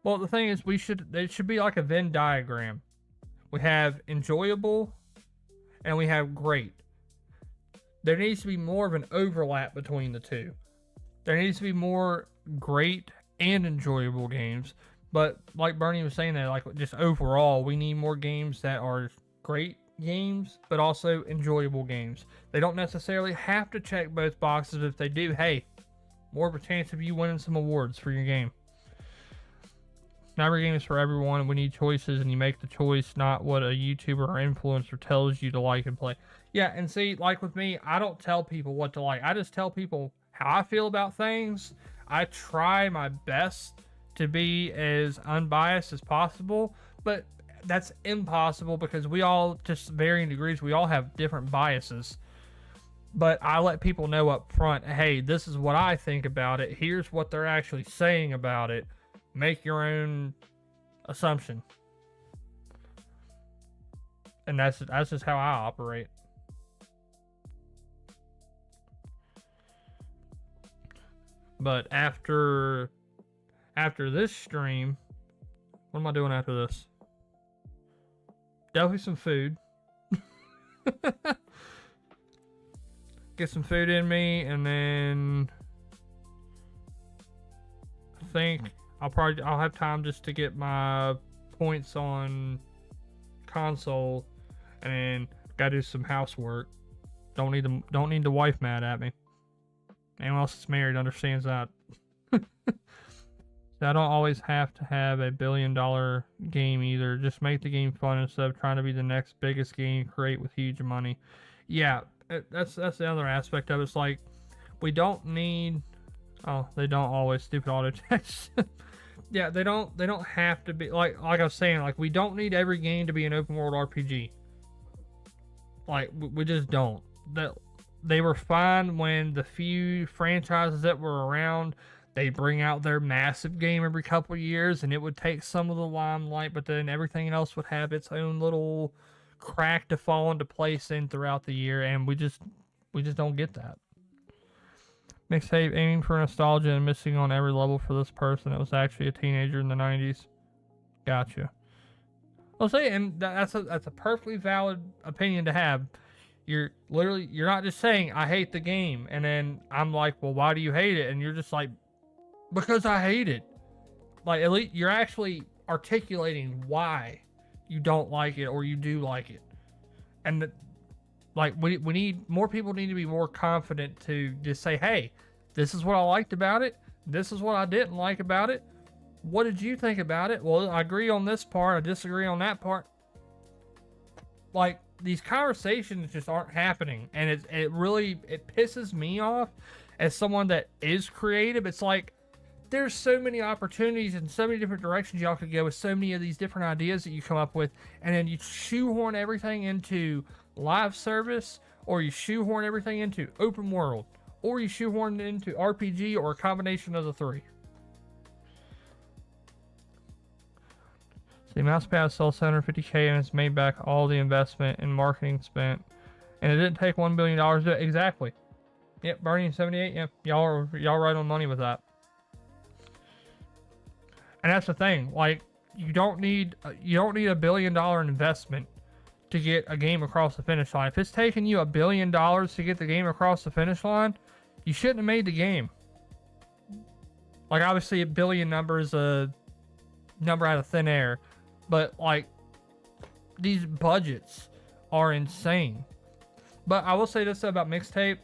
Well, the thing is, it should be like a Venn diagram. We have enjoyable and we have great. There needs to be more of an overlap between the two. There needs to be more great and enjoyable games. But like Bernie was saying there, like just overall, we need more games that are great games, but also enjoyable games. They don't necessarily have to check both boxes. If they do, hey, more of a chance of you winning some awards for your game. Not every game is for everyone. We need choices, and you make the choice, not what a YouTuber or influencer tells you to like and play. Yeah, and see, like with me, I don't tell people what to like. I just tell people how I feel about things. I try my best to be as unbiased as possible, but that's impossible because we all, just varying degrees, we all have different biases. But I let people know up front, hey, this is what I think about it. Here's what they're actually saying about it. Make your own assumption. And that's just how I operate. But after this stream, what am I doing after this? Definitely some food. Get some food in me, and then I think I'll have time just to get my points on console, and then gotta do some housework. Don't need the wife mad at me. Anyone else that's married understands that. So I don't always have to have a $1 billion game either. Just make the game fun instead of trying to be the next biggest game create with huge money. Yeah, that's the other aspect of it. It's like we don't need. Oh, they don't always, stupid auto text. Yeah, they don't have to be like I was saying, like we don't need every game to be an open world RPG. Like we just don't. They were fine when the few franchises that were around, they bring out their massive game every couple of years, and it would take some of the limelight, but then everything else would have its own little crack to fall into place in throughout the year, and we just don't get that. Mixtape aiming for nostalgia and missing on every level for this person. It was actually a teenager in the 90s. Gotcha. I'll say, and that's a perfectly valid opinion to have. You're not just saying I hate the game, and then I'm like, well, why do you hate it? And you're just like, because I hate it. Like, at least you're actually articulating why you don't like it or you do like it. And we need more people need to be more confident to just say, hey, this is what I liked about it. This is what I didn't like about it. What did you think about it? Well, I agree on this part. I disagree on that part. Like, these conversations just aren't happening, and it really pisses me off as someone that is creative. It's like there's so many opportunities and so many different directions y'all could go with so many of these different ideas that you come up with, and then you shoehorn everything into live service, or you shoehorn everything into open world, or you shoehorn it into RPG, or a combination of the three. The mousepad sells $750K and it's made back all the investment and marketing spent. And it didn't take $1 billion to do it. Exactly. Yep, Bernie 78. Yep, y'all right on money with that. And that's the thing. Like, you don't need a $1 billion investment to get a game across the finish line. If it's taking you $1 billion to get the game across the finish line, you shouldn't have made the game. Like, obviously, $1 billion number is a number out of thin air. But, like, these budgets are insane. But I will say this about Mixtape.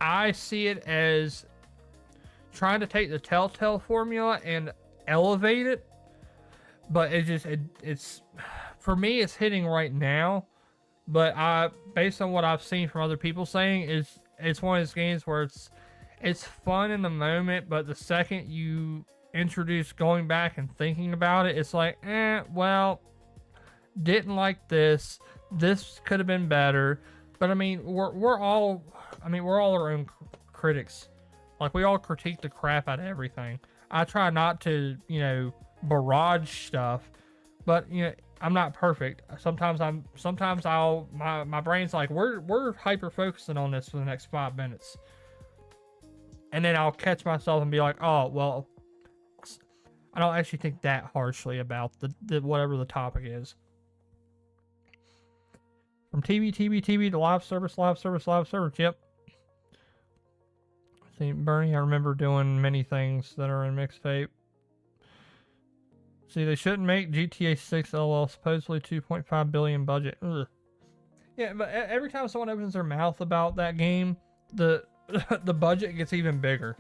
I see it as trying to take the Telltale formula and elevate it. But it's for me, it's hitting right now. But based on what I've seen from other people saying, it's one of those games where it's fun in the moment, but the second you introduce going back and thinking about it, it's like, well, didn't like this could have been better. But I mean, we're all our own critics. Like, we all critique the crap out of everything. I try not to, barrage stuff, but I'm not perfect. Sometimes my brain's like, we're hyper focusing on this for the next 5 minutes, and then I'll catch myself and be like, oh well, I don't actually think that harshly about the whatever the topic is. From TV to live service. Yep. See, Bernie, I remember doing many things that are in Mixtape. See, they shouldn't make GTA 6 LL, supposedly 2.5 billion budget. Ugh. Yeah, but every time someone opens their mouth about that game, the the budget gets even bigger.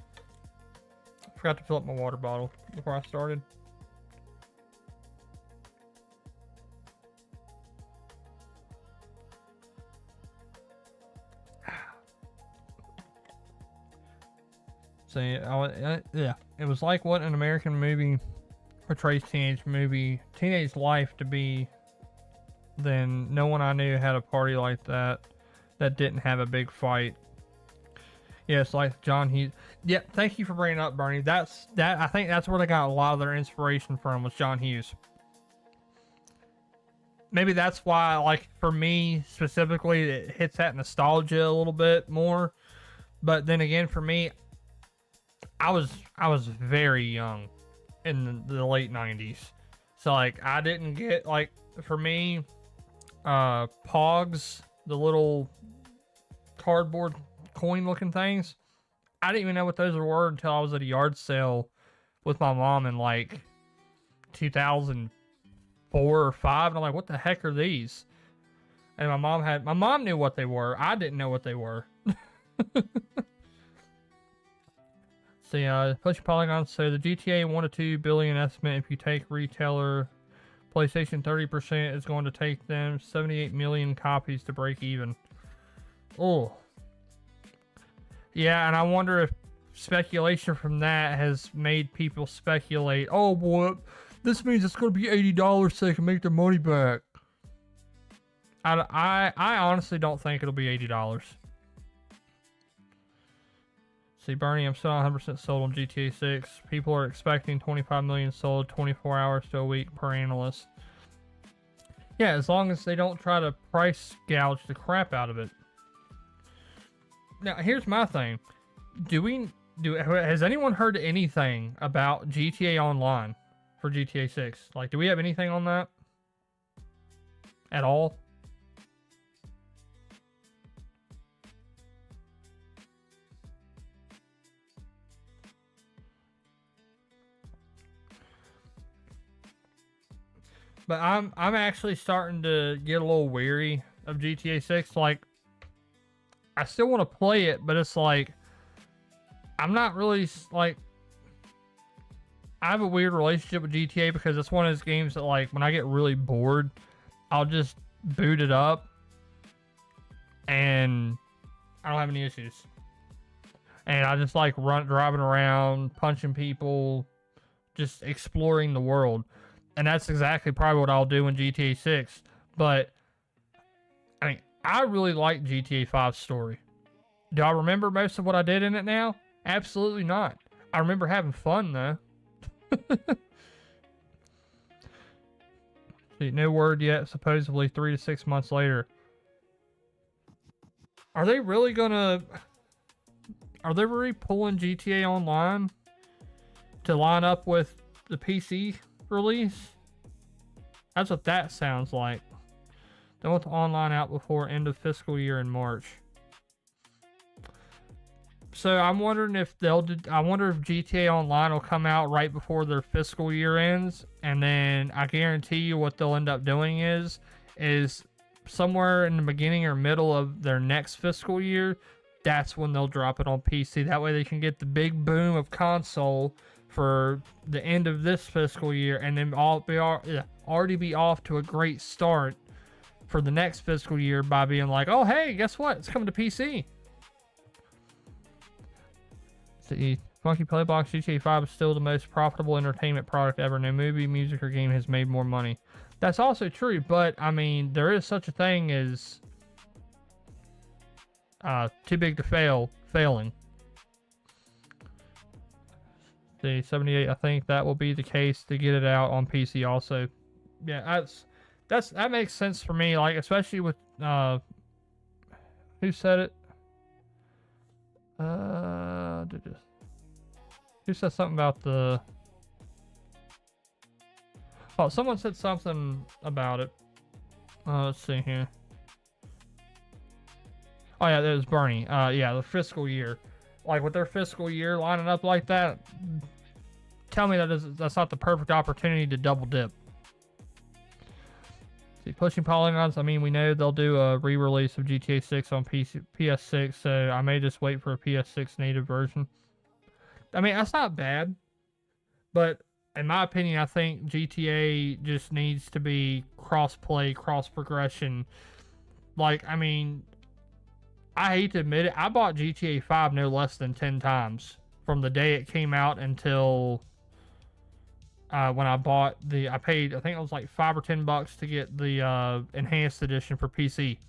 I forgot to fill up my water bottle before I started. So yeah, it was like what an American movie portrays teenage life to be. Then no one I knew had a party like that didn't have a big fight. Yeah, it's like John Hughes. Yeah, thank you for bringing it up, Bernie. I think that's where they got a lot of their inspiration from, was John Hughes. Maybe that's why, like, for me specifically, it hits that nostalgia a little bit more. But then again, for me, I was very young in the late 90s. So, like, I didn't get, like, for me, Pogs, the little cardboard coin looking things, I didn't even know what those were until I was at a yard sale with my mom in like 2004 or 5, and I'm like, what the heck are these? And my mom knew what they were. I didn't know what they were. See, push polygons. So the GTA 1 to 2 billion estimate, if you take retailer PlayStation 30%, is going to take them 78 million copies to break even. Oh. Yeah, and I wonder if speculation from that has made people speculate, oh boy, this means it's going to be $80 so they can make their money back. I honestly don't think it'll be $80. See, Bernie, I'm still not 100% sold on GTA 6. People are expecting 25 million sold 24 hours to a week per analyst. Yeah, as long as they don't try to price gouge the crap out of it. Now, here's my thing. Has anyone heard anything about GTA Online for GTA 6? Like, do we have anything on that? At all? But I'm actually starting to get a little weary of GTA 6. Like, I still want to play it, but it's like, I'm not really, like, I have a weird relationship with GTA because it's one of those games that, like, when I get really bored, I'll just boot it up and I don't have any issues. And I just like driving around, punching people, just exploring the world. And that's exactly probably what I'll do in GTA 6. But, I mean, I really like GTA 5's story. Do I remember most of what I did in it now? Absolutely not. I remember having fun, though. See, no word yet. Supposedly 3 to 6 months later. Are they really pulling GTA Online to line up with the PC release? That's what that sounds like. They want the online out before end of fiscal year in March. So I'm wondering if I wonder if GTA Online will come out right before their fiscal year ends, and then I guarantee you what they'll end up doing is somewhere in the beginning or middle of their next fiscal year, that's when they'll drop it on PC. That way they can get the big boom of console for the end of this fiscal year, and then already be off to a great start for the next fiscal year by being like, oh hey, guess what? It's coming to PC. The Funky Playbox GTA 5 is still the most profitable entertainment product ever. No movie, music, or game has made more money. That's also true, but I mean, there is such a thing as too big to failing. The 78, I think that will be the case to get it out on PC also. Yeah, that makes sense for me, like especially with who said it? Who said something about the... Oh, someone said something about it. Let's see here. Oh yeah, that was Bernie. Yeah, the fiscal year. Like with their fiscal year lining up like that, tell me that's not the perfect opportunity to double dip. See, pushing polygons, I mean, we know they'll do a re-release of GTA 6 on PS6, so I may just wait for a PS6 native version. I mean, that's not bad, but in my opinion, I think GTA just needs to be cross-play, cross-progression. Like, I mean, I hate to admit it, I bought GTA 5 no less than 10 times from the day it came out until when I bought I paid, I think it was like $5 or $10 to get the enhanced edition for PC.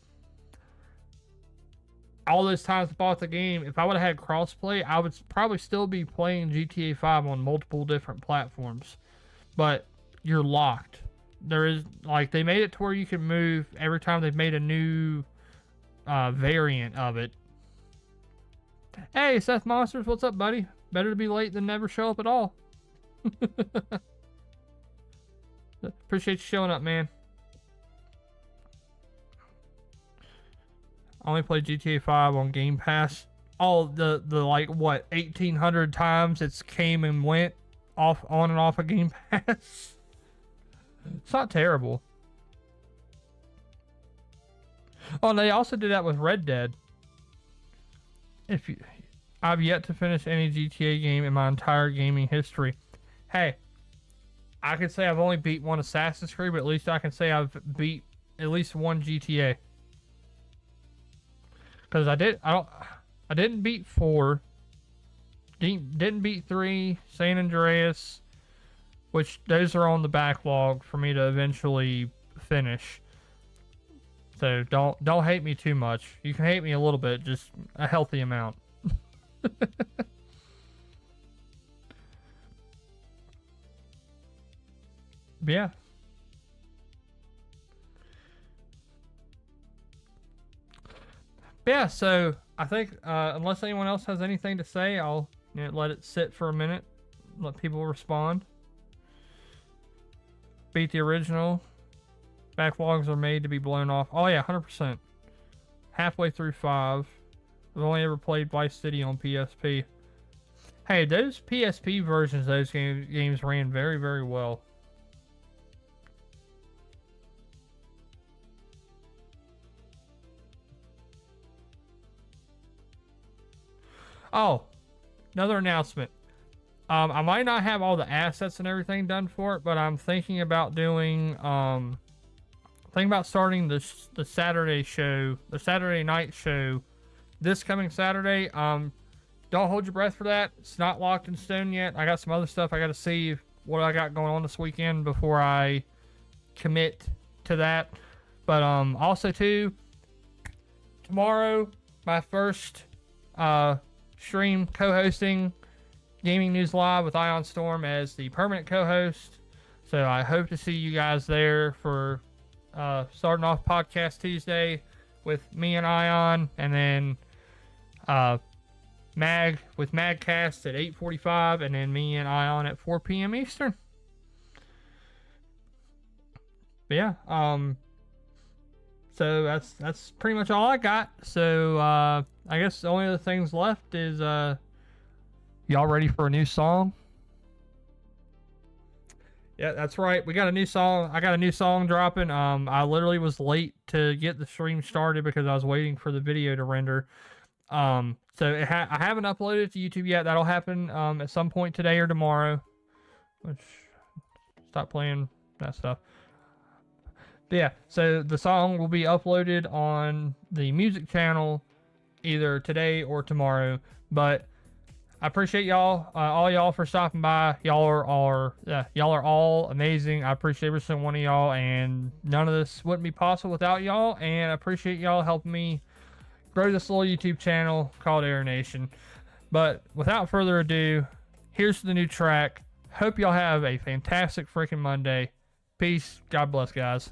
All those times I bought the game, if I would have had crossplay, I would probably still be playing GTA 5 on multiple different platforms. But you're locked. There is, like, they made it to where you can move every time they've made a new variant of it. Hey, Seth Monsters, what's up, buddy? Better to be late than never show up at all. Appreciate you showing up, man. I only played GTA 5 on Game Pass. All the like, what, 1,800 times it's came and went on and off of Game Pass. It's not terrible. Oh, and they also did that with Red Dead. I've yet to finish any GTA game in my entire gaming history. Hey, I could say I've only beat one Assassin's Creed, but at least I can say I've beat at least one GTA. Because I didn't beat 4. Didn't beat 3, San Andreas, which those are on the backlog for me to eventually finish. So don't hate me too much. You can hate me a little bit, just a healthy amount. Yeah. Yeah, so I think unless anyone else has anything to say, I'll let it sit for a minute, let people respond. Beat the original. Backlogs are made to be blown off. Oh yeah, 100%. Halfway through 5. I've only ever played Vice City on PSP. Hey, those PSP versions of those games ran very, very well. Oh, another announcement. I might not have all the assets and everything done for it, but I'm thinking about doing, starting the Saturday show, the Saturday night show, this coming Saturday. Don't hold your breath for that. It's not locked in stone yet. I got some other stuff I got to see what I got going on this weekend before I commit to that. But also too, tomorrow my first stream co-hosting Gaming News Live with Ion Storm as the permanent co-host. So I hope to see you guys there for starting off Podcast Tuesday with me and Ion, and then Mag with Magcast at 8:45, and then me and Ion at 4 p.m. Eastern. But yeah, so that's pretty much all I got. So I guess the only other things left is y'all ready for a new song? Yeah, that's right. We got a new song. I got a new song dropping. I literally was late to get the stream started because I was waiting for the video to render. So I haven't uploaded it to YouTube yet. That'll happen at some point today or tomorrow. Which, stop playing that stuff. But yeah, so the song will be uploaded on the music channel either today or tomorrow. But I appreciate y'all, all y'all for stopping by. Y'all are all amazing. I appreciate every single one of y'all, and none of this wouldn't be possible without y'all. And I appreciate y'all helping me grow this little YouTube channel called Aeronation. But without further ado, here's the new track. Hope y'all have a fantastic freaking Monday. Peace. God bless, guys.